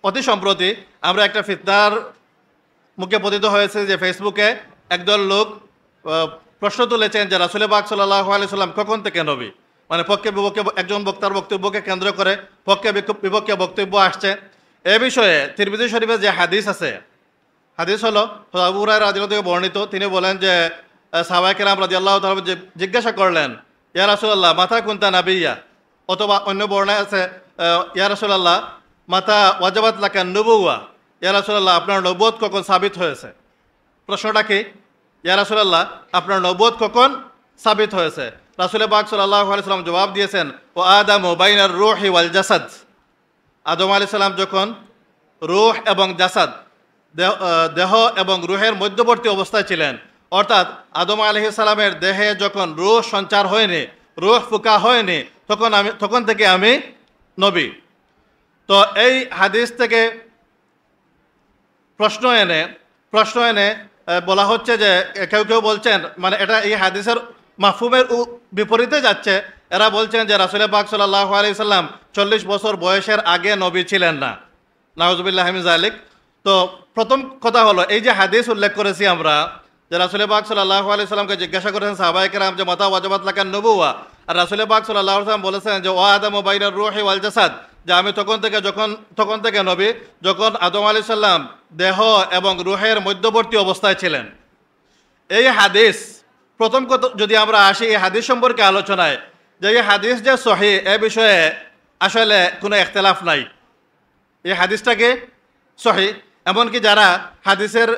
অতি সম্প্রতি আমরা একটা ফিতনার মুখে পতিত হয়েছে যে ফেসবুকে একদল লোক প্রশ্ন তুলেছেন যে রাসূল পাক সাল্লাল্লাহু আলাইহি সাল্লাম কখন থেকে নবী, মানে পক্ষে বিপক্ষে একজন বক্তার বক্তব্যকে কেন্দ্র করে পক্ষে বিপক্ষে বক্তব্য আসছে। এ বিষয়ে তিরমিজি শরীফে যে হাদিস আছে, হাদিস হলো আবু হুরায়রা রাদিয়াল্লাহু থেকে বর্ণিত। তিনি বলেন যে সাহাবায়ে কেরাম রাদিয়াল্লাহু তাআলা জিজ্ঞাসা করলেন, ইয়া রাসূলুল্লাহ মাতা কুনতা নাবিয়্যা, অথবা অন্য বর্ণায় আছে ইয়া রাসূলুল্লাহ মাতা ওয়াজাবাত লাকা নুবুওয়া, ইয়া রাসূলুল্লাহ আপনার নবুয়ত কখন সাবিত হয়েছে। প্রশ্নটা কি? ইয়া রাসূলুল্লাহ আপনার নবুয়ত কখন সাবিত হয়েছে? রাসূল পাক সাল্লাল্লাহু আলাইহি সাল্লাম জবাব দিয়েছেন, ও আদামু বাইনার রূহি ওয়াল জাসাদ, আদম আলাইহিস সালাম যখন রূহ এবং জাসাদ দেহ এবং রুহের মধ্যবর্তী অবস্থায় ছিলেন, অর্থাৎ আদম আলাইহিস সালামের দেহে যখন রূহ সঞ্চার হয়নি, রূহ ফুকা হয়নি, তখন থেকে আমি নবী। তো এই হাদিস থেকে প্রশ্ন এনে বলা হচ্ছে যে কেউ কেউ বলছেন, মানে এটা এই হাদিসের মাফহুমের বিপরীতে যাচ্ছে। এরা বলছেন যে রাসূল পাক সাল্লাল্লাহু আলাইহি সাল্লাম 40 বছর বয়সের আগে নবী ছিলেন না, নাউযুবিল্লাহি মিন যালিক। তো প্রথম কথা হলো, এই যে হাদিস উল্লেখ করেছি আমরা যে রাসূল পাক সাল্লাল্লাহু আলাইহি সাল্লামকে জিজ্ঞাসা করেছেন সাহাবায়ে কেরাম যে মাতা ওয়াজাবাত লাকা নুবুওয়া, আর রাসূল পাক সাল্লাল্লাহু আলাইহি সাল্লাম বলেছেন যে ওয়া আদামু বাইনার রূহি ওয়াল জাসাদ, যে আমি তখন থেকে নবী যখন আদম আলাইহিস সালাম দেহ এবং রুহের মধ্যবর্তী অবস্থায় ছিলেন। এই হাদিস প্রথম কথা যদি আমরা আসি এই হাদিস সম্পর্কে আলোচনায়, যে এই হাদিস যে সহিহ এ বিষয়ে আসলে কোনো ইখতিলাফ নাই। এই হাদিসটাকে সহিহ, এমনকি যারা হাদিসের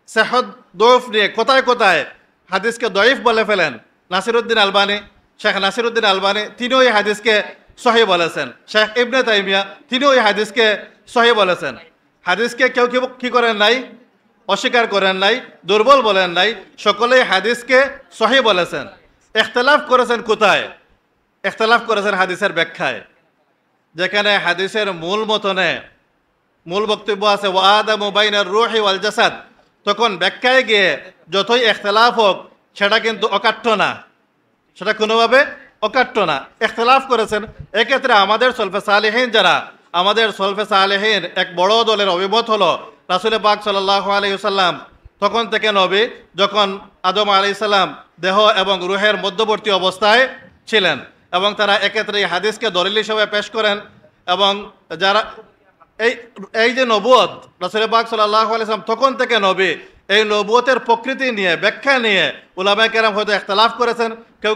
সেহত দৌফ নিয়ে কোথায় কোথায় হাদিসকে দয়ীফ বলে ফেলেন, শেখ নাসিরুদ্দিন আলবানী তিনিও এই হাদিসকে সহিহ বলেছেন, শেখ ইবনে তাইমিয়া তিনিও এই হাদিসকে সহিহ বলেছেন। হাদিসকে কেউ কি করেন নাই, অস্বীকার করেন নাই, দুর্বল বলেন নাই, সকলেই হাদিসকে সহিহ বলেছেন। ইখতিলাফ করেছেন কোথায়? ইখতিলাফ করেছেন হাদিসের ব্যাখ্যায়, যেখানে হাদিসের মূল মতনে মূল বক্তব্য আছে ওয়া আদামু বাইনার রূহি ওয়াল জাসাদ, তখন ব্যাখ্যায় গিয়ে যতই ইখতিলাফ হোক সেটা কিন্তু অকাট্য না, সেটা কোনোভাবে অকাট্য না। ইখতিলাফ করেছেন। এক্ষেত্রে আমাদের সলফে সালেহীন এক বড় দলের অভিমত হলো রাসূল পাক সাল্লাল্লাহু আলাইহি ওয়াসাল্লাম তখন থেকে নবী যখন আদম আলাইহিস সালাম দেহ এবং রুহের মধ্যবর্তী অবস্থায় ছিলেন, এবং তারা এক্ষেত্রে এই হাদিসকে দলিল হিসেবে পেশ করেন। এবং যারা এই যে নবুয়ত রাসূল পাক সাল্লাল্লাহু আলাইহি ওয়াসাল্লাম তখন থেকে নবী, এই নবুয়তের প্রকৃতি নিয়ে ব্যাখ্যা নিয়ে উলামায়ে কেরাম হয়তো ইখতিলাফ করেছেন। কেউ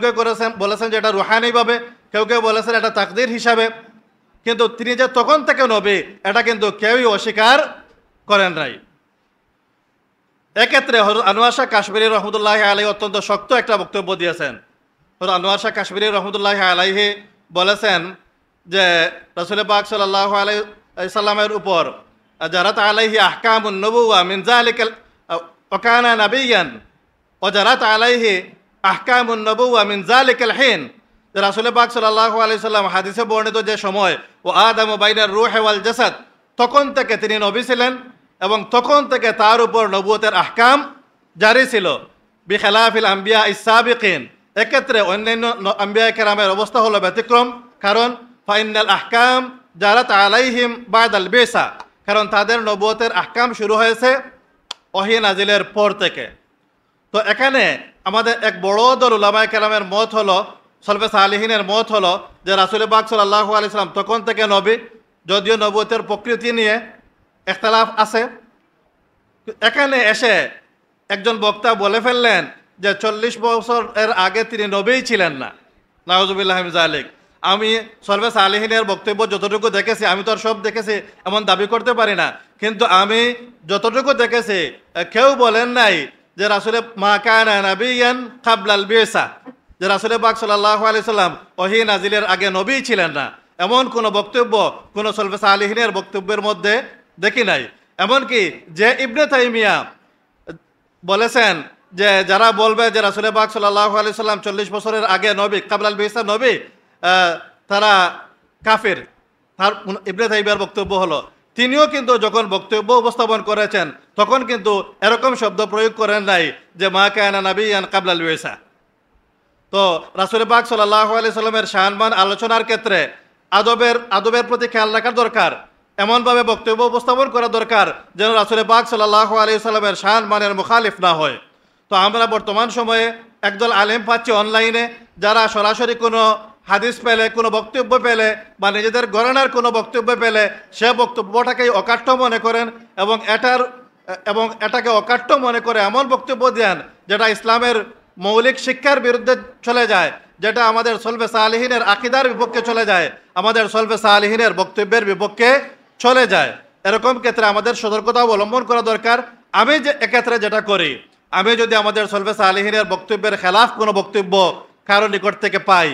বলেছেন যে এটা রুহানিভাবে, কেউ বলেছেন এটা তাকদীর হিসাবে, কিন্তু তিনি যে তখন থেকে নবী এটা কিন্তু কেউই অস্বীকার করেন নাই। এক্ষেত্রে হযরত আনোয়ার শাহ কাশমিরী রহমতুল্লাহি আলাইহি অত্যন্ত শক্ত একটা বক্তব্য দিয়েছেন। হযরত আনোয়ার শাহ কাশমিরী রহমতুল্লাহি আলাইহি বলেছেন যে রাসূল পাক সাল্লাল্লাহু আলাইহি সাল্লামের উপর জারাত আলাইহি আহকামুন নবুওয়া মিন যালিকাল ওয়াকানা নাবিয়ান ওয়া জারাত আলাইহি আহকামুন নবুওয়া মিন যালিকাল হিন, যে রাসূল পাক সাল্লাল্লাহু আলাইহি সাল্লাম হাদিসে বর্ণিত যে সময় ও আদামু বাইনার রূহি ওয়াল জাসাদ, তখন থেকে তিনি নবী ছিলেন এবং তখন থেকে তার উপর নবুয়তের আহকাম জারি ছিল। বিখিলাফিল আম্বিয়া ইস-সাবিকিন, এক্ষেত্রে অন্যান্য আম্বিয়া কেরামের অবস্থা হলো ব্যতিক্রম, কারণ ফাইনাল আহকাম জারাত আলাইহিম বাদাল বিসা, কারণ তাদের নবুয়তের আহকাম শুরু হয়েছে ওহী নাজিলের পর থেকে। তো এখানে আমাদের এক বড় দল উলামায়ে কেরামের মত হলো, সলফে সালেহিনের মত হলো যে রাসূল পাক সাল্লাল্লাহু আলাইহি সাল্লাম তখন থেকে নবী, যদিও নবুয়তের প্রকৃতি নিয়ে ইখতিলাফ আছে। এখানে এসে একজন বক্তা বলে ফেললেন যে 40 বছরের আগে তিনি নবীই ছিলেন না, নাউযুবিল্লাহি মিন যালিক। আমি সলফে সালেহিনের বক্তব্য যতটুকু দেখেছি, আমি তো আর সব দেখেছি এমন দাবি করতে পারি না, কিন্তু আমি যতটুকু দেখেছি কেউ বলেন নাই যে রাসূল মা কানা নাবিয়ান ক্বাবলাল বিসা, যে রাসূল পাক সাল্লাল্লাহু আলাইহি সাল্লাম ওহী নাজিলের আগে নবী ছিলেন না, এমন কোনো বক্তব্য কোনো সলফে সালেহিনের বক্তব্যের মধ্যে দেখি নাই। এমনকি যে ইবনে তাইমিয়া বলেছেন যে যারা বলবে যে রাসূল পাক সাল্লাল্লাহু আলাইহি সাল্লাম 40 বছরের আগে নবী, ক্বাবলাল বিসা নবী, তারা কাফির, তার ইবনে তাইমিয়ার বক্তব্য হলো, তিনিও কিন্তু যখন বক্তব্য উপস্থাপন করেছেন তখন কিন্তু এরকম শব্দ প্রয়োগ করেন নাই যে মা কানা নাবিয়ান ক্বাবলাল বিসা। তো রাসূল পাক সাল্লাল্লাহু আলাইহি সাল্লামের শানমান আলোচনার ক্ষেত্রে আদবের প্রতি খেয়াল রাখার দরকার। এমনভাবে বক্তব্য উপস্থাপন করা দরকার যেন রাসূল পাক সাল্লাল্লাহু আলাইহি সাল্লামের শান মানের মুখালিফ না হয়। তো আমরা বর্তমান সময়ে একদল আলেম পাচ্ছি অনলাইনে, যারা সরাসরি কোনো হাদিস পেলে, কোনো বক্তব্য পেলে বা নিজেদের গণনার কোনো বক্তব্য পেলে সে বক্তব্যটাকেই অকাঠ্য মনে করেন এবং এটাকে অকাঠ্য মনে করে এমন বক্তব্য দেন যেটা ইসলামের মৌলিক শিক্ষার বিরুদ্ধে চলে যায়, যেটা আমাদের সলফে সালেহিনের আকীদার বিপক্ষে চলে যায়, আমাদের সলফে সালেহিনের বক্তব্যের বিপক্ষে চলে যায়। এরকম ক্ষেত্রে আমাদের সতর্কতা অবলম্বন করা দরকার। আমি যে এক্ষেত্রে যেটা করি, আমি যদি আমাদের সলফে সালেহিনের বক্তব্যের খেলাফ কোনো বক্তব্য কারো নিকট থেকে পাই,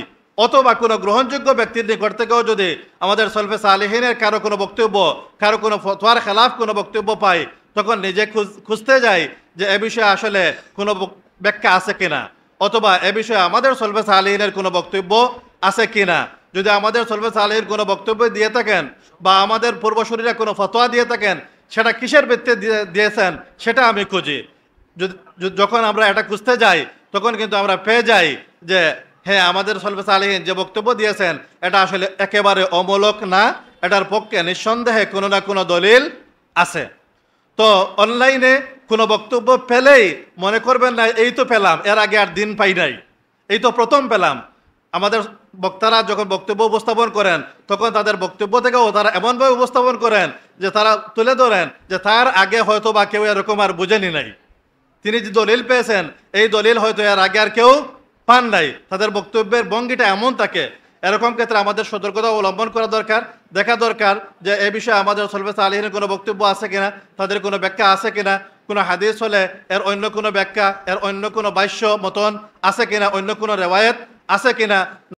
অথবা কোনো গ্রহণযোগ্য ব্যক্তির নিকট থেকেও যদি আমাদের সলফে সালেহিনের কারো কোনো বক্তব্য, কারো কোনো ফতোয়ার খেলাফ কোনো বক্তব্য পাই, তখন নিজে খুঁজতে যাই যে এ বিষয়ে আসলে কোনো ব্যাখ্যা আছে কিনা, অথবা এ বিষয়ে আমাদের সলফে সালেহিনের কোনো বক্তব্য আছে কিনা। যদি আমাদের সলফে সালেহিন কোনো বক্তব্য দিয়ে থাকেন বা আমাদের পূর্বসূরীরা কোনো ফতোয়া দিয়ে থাকেন, সেটা কিসের ভিত্তিতে দিয়েছেন সেটা আমি খুঁজি। যখন আমরা এটা খুঁজতে যাই তখন কিন্তু আমরা পেয়ে যাই যে হ্যাঁ, আমাদের সলফে সালেহিন যে বক্তব্য দিয়েছেন এটা আসলে একেবারে অমূলক না, এটার পক্ষে নিঃসন্দেহে কোনো না কোনো দলিল আছে। তো অনলাইনে কোনো বক্তব্য পেলেই মনে করবেন না এই তো পেলাম, এর আগে আর দিন পাই নাই, এই তো প্রথম পেলাম। আমাদের বক্তারা যখন বক্তব্য উপস্থাপন করেন তখন তাদের বক্তব্য থেকেও তারা এমনভাবে উপস্থাপন করেন যে তারা তুলে ধরেন যে তার আগে হয়তো বা কেউ এরকম আর বুঝেনি নাই, তিনি যে দলিল পেয়েছেন এই দলিল হয়তো এর আগে আর কেউ পান নাই। তাদের বক্তব্যের ভঙ্গিটা এমন থাকে। এরকম ক্ষেত্রে আমাদের সতর্কতা অবলম্বন করা দরকার, দেখা দরকার যে এ বিষয়ে আমাদের সলফে সালেহিনের কোনো বক্তব্য আছে কিনা, তাদের কোনো ব্যাখ্যা আছে কিনা, কোনো হাদিস হলে এর অন্য কোনো ব্যাখ্যা, এর অন্য কোনো ভাষ্য মতন আছে কিনা, অন্য কোনো রেওয়ায়েত আছে কিনা।